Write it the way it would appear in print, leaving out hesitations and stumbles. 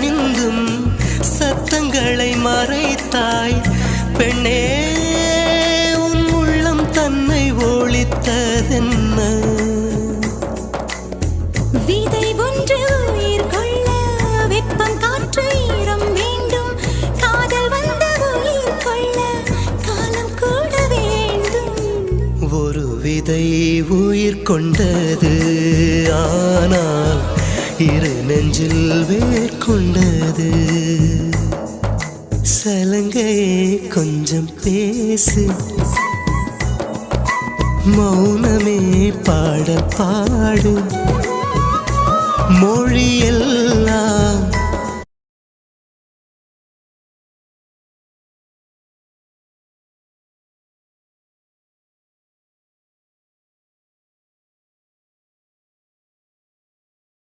அணிந்தும் சத்தங்களை மறைத்தாய் பெண்ணே, உன் உள்ளம் தன்னை ஒழித்ததென்ன? விதை ஒன்று உயிர் கொள்ள வெப்பம் காற்று ஈரம் வேண்டும். காதல் வந்த உயிர் கொள்ள காலம் கூட வேண்டும். ஒரு விதை உயிர் கொண்டது, ஆனால் இரு நெஞ்சில் வேர் கொண்டது. சலங்கையே கொஞ்சம் பேசு, மௌனமே பாட பாடு. மொழியெல்லாம்